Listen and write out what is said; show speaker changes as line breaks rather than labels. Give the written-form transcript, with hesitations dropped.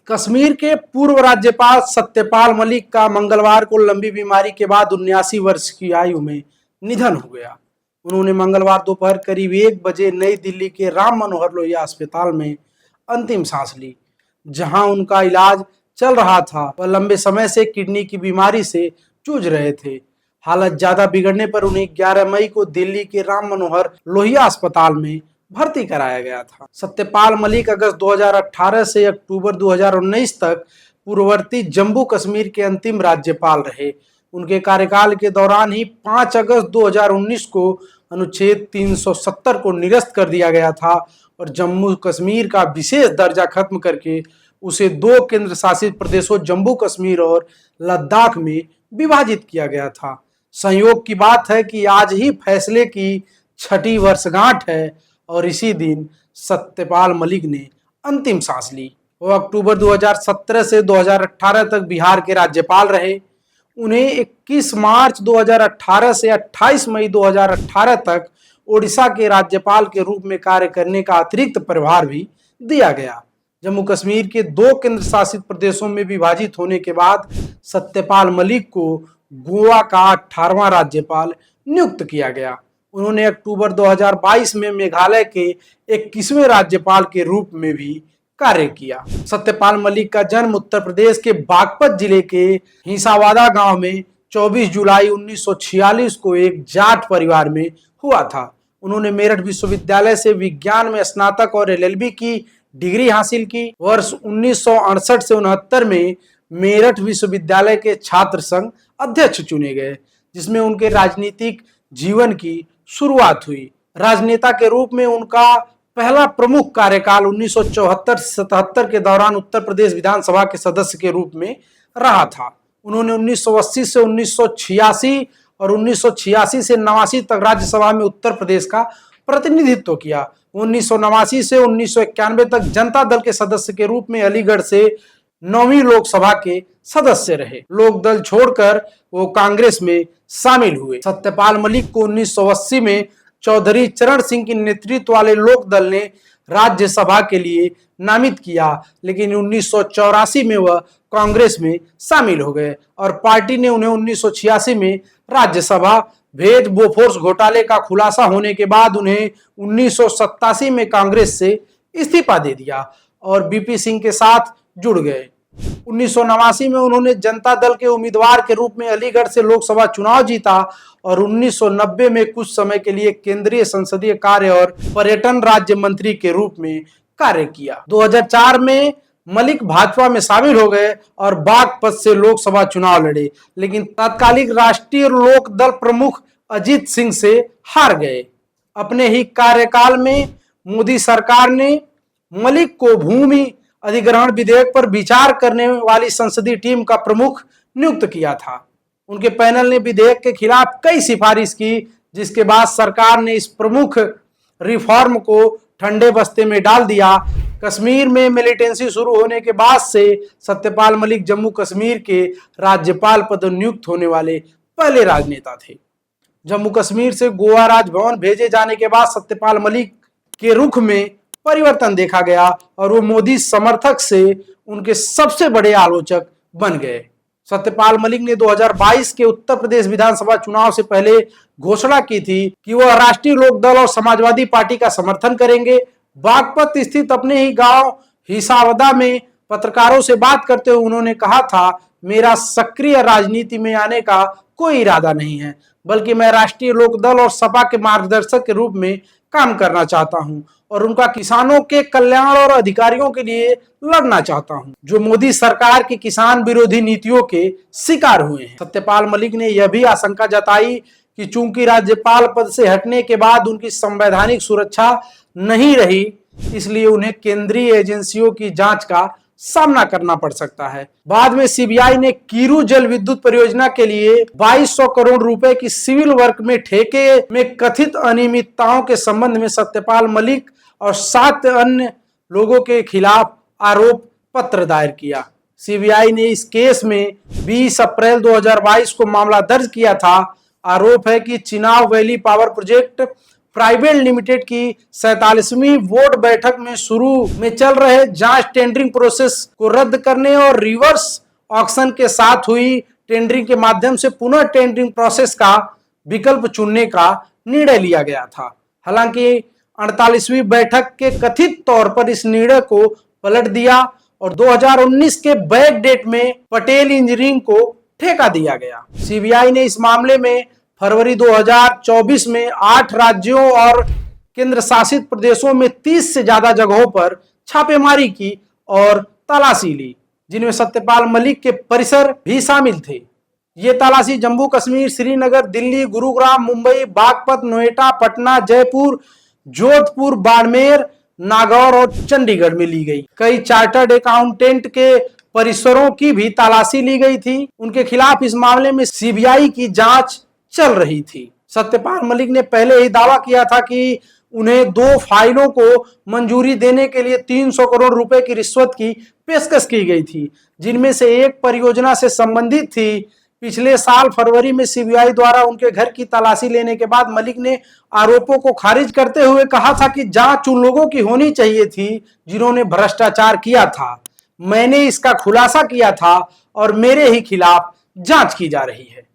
कश्मीर के पूर्व राज्यपाल सत्यपाल मलिक का मंगलवार को लंबी बीमारी के बाद 79 वर्ष की आयु में निधन हो गया। उन्होंने मंगलवार दोपहर करीब 1 बजे नई दिल्ली के राम मनोहर लोहिया अस्पताल में अंतिम सांस ली, जहां उनका इलाज चल रहा था। वह लंबे समय से किडनी की बीमारी से जूझ रहे थे। हालत ज्यादा बिगड़ने पर उन्हें 11 मई को दिल्ली के राम मनोहर लोहिया अस्पताल में भर्ती कराया गया था। सत्यपाल मलिक अगस्त 2018 से अक्टूबर 2019 तक पूर्ववर्ती जम्मू कश्मीर के अंतिम राज्यपाल रहे। उनके कार्यकाल के दौरान ही 5 अगस्त 2019 को अनुच्छेद 370 को निरस्त कर दिया गया था और जम्मू कश्मीर का विशेष दर्जा खत्म करके उसे 2 केंद्र शासित प्रदेशों जम्मू कश्मीर और लद्दाख में विभाजित किया गया था। संयोग की बात है कि आज ही फैसले की 6ठी वर्षगांठ है और इसी दिन सत्यपाल मलिक ने अंतिम सांस ली। वो अक्टूबर 2017 से 2018 तक बिहार के राज्यपाल रहे। उन्हें 21 मार्च 2018 से 28 मई 2018 तक ओडिशा के राज्यपाल के रूप में कार्य करने का अतिरिक्त प्रभार भी दिया गया। जम्मू कश्मीर के 2 केंद्र शासित प्रदेशों में विभाजित होने के बाद सत्यपाल मलिक को गोवा का 18वां राज्यपाल नियुक्त किया गया। उन्होंने अक्टूबर 2022 में मेघालय के 21वें राज्यपाल के रूप में भी कार्य किया। सत्यपाल मलिक का जन्म उत्तर प्रदेश के बागपत जिले के हिसावादा गांव में 24 जुलाई 1946 को एक जाट परिवार में हुआ था। उन्होंने मेरठ विश्वविद्यालय से विज्ञान में स्नातक और एलएलबी की डिग्री हासिल की। वर्ष 1968 से 69 में मेरठ विश्वविद्यालय के छात्र संघ अध्यक्ष चुने गए, जिसमें उनके राजनीतिक जीवन की शुरुआत हुई। राजनेता के रूप में उनका पहला प्रमुख कार्यकाल 1974-77 के दौरान उत्तर प्रदेश विधानसभा के सदस्य के रूप में रहा था। उन्होंने 1980 से 1986 और 1986 से 89 तक राज्यसभा में उत्तर प्रदेश का प्रतिनिधित्व किया। 1989 से 1991 तक जनता दल के सदस्य के रूप में अलीगढ़ से 9वीं लोकसभा के सदस्य रहे। लोक दल छोड़कर वो कांग्रेस में शामिल हुए। सत्यपाल मलिक को 1980 में चौधरी चरण सिंह की नेतृत्व वाले लोक दल ने राज्यसभा के लिए नामित किया, लेकिन 1984 में वह कांग्रेस में शामिल हो गए और पार्टी ने उन्हें 1986 में राज्यसभा भेज। बोफोर्स घोटाले का खुलासा होने के बाद उन्हें 1987 में कांग्रेस से इस्तीफा दे दिया और बीपी सिंह के साथ जुड़ गए। 1989 में उन्होंने जनता दल के उम्मीदवार के रूप में अलीगढ़ से लोकसभा चुनाव जीता और 1990 में कुछ समय के लिए केंद्रीय संसदीय कार्य और पर्यटन राज्य मंत्री के रूप में कार्य किया। 2004 में मलिक भाजपा में शामिल हो गए और बागपत से लोकसभा चुनाव लड़े, लेकिन तत्कालीन राष्ट्रीय लोक दल प्रमुख अजीत सिंह से हार गए। अपने ही कार्यकाल में मोदी सरकार ने मलिक को भूमि अधिग्रहण विधेयक पर विचार करने वाली संसदीय टीम का प्रमुख नियुक्त किया था। उनके पैनल ने विधेयक के खिलाफ कई सिफारिश की, जिसके बाद सरकार ने इस प्रमुख रिफॉर्म को ठंडे बस्ते में डाल दिया। कश्मीर में मिलिटेंसी शुरू होने के बाद से सत्यपाल मलिक जम्मू कश्मीर के राज्यपाल पद नियुक्त होने वाले पहले राजनेता थे। जम्मू कश्मीर से गोवा राजभवन भेजे जाने के बाद सत्यपाल मलिक के रुख में परिवर्तन देखा गया और वो मोदी समर्थक से उनके सबसे बड़े आलोचक बन गए। सत्यपाल मलिक ने 2022 के उत्तर प्रदेश विधानसभा चुनाव से पहले घोषणा की थी कि वह राष्ट्रीय लोक दल और समाजवादी पार्टी का समर्थन करेंगे। बागपत स्थित अपने ही गांव हिसावदा में पत्रकारों से बात करते हुए उन्होंने कहा था, मेरा सक्रिय राजनीति में आने का कोई इरादा नहीं है, बल्कि मैं राष्ट्रीय लोक दल और सपा के मार्गदर्शक के रूप में काम करना चाहता हूं और उनका किसानों के कल्याण और अधिकारियों के लिए लड़ना चाहता हूं, जो मोदी सरकार की किसान विरोधी नीतियों के शिकार हुए हैं। सत्यपाल मलिक ने यह भी आशंका जताई कि चूंकि राज्यपाल पद से हटने के बाद उनकी संवैधानिक सुरक्षा नहीं रही, इसलिए उन्हें केंद्रीय एजेंसियों की जांच का सामना करना पड़ सकता है। बाद में सीबीआई ने कीरू जल विद्युत परियोजना के लिए 2200 करोड़ रुपए की सिविल वर्क में ठेके में कथित अनियमितताओं के संबंध में सत्यपाल मलिक और 7 अन्य लोगों के खिलाफ आरोप पत्र दायर किया। सीबीआई ने इस केस में 20 अप्रैल 2022 को मामला दर्ज किया था। आरोप है कि Chenab valley power project private limited की 47वीं बोर्ड बैठक में शुरू में चल रहे जांच टेंडरिंग प्रोसेस को रद्द करने और रिवर्स ऑक्शन के साथ हुई टेंडरिंग के माध्यम से पुनः टेंडरिंग प्रोसेस का विकल्प चुनने का निर्णय लिया गया था। हालांकि 48वीं बैठक के कथित तौर पर इस निर्णय को पलट दिया और 2019 के बैक डेट में पटेल इंजीनियरिंग को ठेका दिया गया। सीबीआई ने इस मामले में फरवरी 2024 में 8 राज्यों और केंद्र शासित प्रदेशों में 30 से ज्यादा जगहों पर छापेमारी की और तलाशी ली, जिनमें सत्यपाल मलिक के परिसर भी शामिल थे। ये तलाशी जम्मू कश्मीर, श्रीनगर, दिल्ली, गुरुग्राम, मुंबई, बागपत, नोएडा, पटना, जयपुर, जोधपुर, बाड़मेर, नागौर और चंडीगढ़ में ली गई। कई चार्टर्ड अकाउंटेंट के परिसरों की भी तलाशी ली गई थी। उनके खिलाफ इस मामले में सीबीआई की जांच चल रही थी। सत्यपाल मलिक ने पहले ही दावा किया था कि उन्हें 2 फाइलों को मंजूरी देने के लिए 300 करोड़ रुपए की रिश्वत की पेशकश की गई थी, जिनमें से एक परियोजना से संबंधित थी। पिछले साल फरवरी में सीबीआई द्वारा उनके घर की तलाशी लेने के बाद मलिक ने आरोपों को खारिज करते हुए कहा था कि जांच उन लोगों की होनी चाहिए थी जिन्होंने भ्रष्टाचार किया था। मैंने इसका खुलासा किया था और मेरे ही खिलाफ जांच की जा रही है।